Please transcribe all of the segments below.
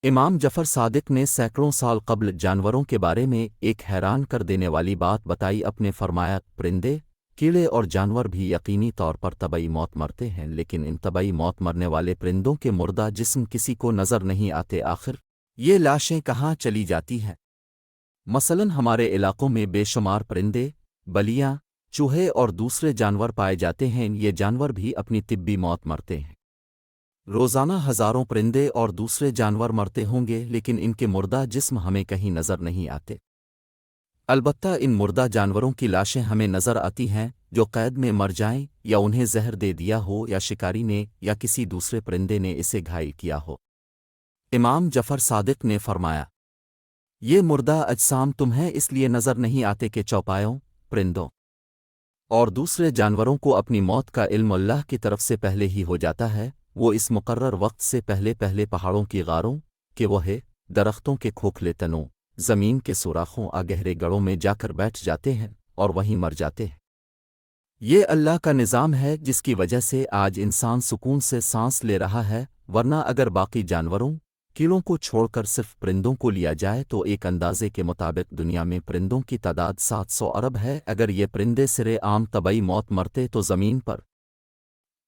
امام جعفر صادق نے سینکڑوں سال قبل جانوروں کے بارے میں ایک حیران کر دینے والی بات بتائی اپنے فرمایا پرندے کیڑے اور جانور بھی یقینی طور پر طبعی موت مرتے ہیں لیکن ان طبعی موت مرنے والے پرندوں کے مردہ جسم کسی کو نظر نہیں آتے آخر یہ لاشیں کہاں چلی جاتی ہیں مثلاً ہمارے علاقوں میں بے شمار پرندے بلیاں چوہے اور دوسرے جانور پائے جاتے ہیں یہ جانور بھی اپنی طبی موت مرتے ہیں روزانہ ہزاروں پرندے اور دوسرے جانور مرتے ہوں گے لیکن ان کے مردہ جسم ہمیں کہیں نظر نہیں آتے البتہ ان مردہ جانوروں کی لاشیں ہمیں نظر آتی ہیں جو قید میں مر جائیں یا انہیں زہر دے دیا ہو یا شکاری نے یا کسی دوسرے پرندے نے اسے گھائل کیا ہو امام جعفر صادق نے فرمایا یہ مردہ اجسام تمہیں اس لیے نظر نہیں آتے کہ چوپایوں پرندوں اور دوسرے جانوروں کو اپنی موت کا علم اللہ کی طرف سے پہلے ہی ہو جاتا ہے وہ اس مقرر وقت سے پہلے پہاڑوں کی غاروں کہ وہ ہے درختوں کے کھوکھلے تنوں زمین کے سوراخوں گہرے گڑوں میں جا کر بیٹھ جاتے ہیں اور وہیں مر جاتے ہیں یہ اللہ کا نظام ہے جس کی وجہ سے آج انسان سکون سے سانس لے رہا ہے ورنہ اگر باقی جانوروں کیڑوں کو چھوڑ کر صرف پرندوں کو لیا جائے تو ایک اندازے کے مطابق دنیا میں پرندوں کی تعداد 700 ارب ہے اگر یہ پرندے سرے عام طبعی موت مرتے تو زمین پر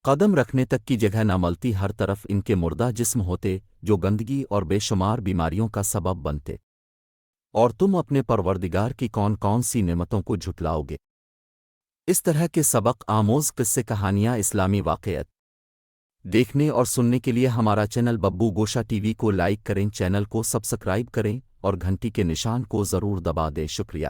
قدم رکھنے تک کی جگہ نہ ملتی ہر طرف ان کے مردہ جسم ہوتے جو گندگی اور بے شمار بیماریوں کا سبب بنتے اور تم اپنے پروردگار کی کون کون سی نعمتوں کو جھٹلاؤ گے اس طرح کے سبق آموز قصے کہانیاں اسلامی واقعات دیکھنے اور سننے کے لیے ہمارا چینل ببو گوشا ٹی وی کو لائک کریں چینل کو سبسکرائب کریں اور گھنٹی کے نشان کو ضرور دبا دیں شکریہ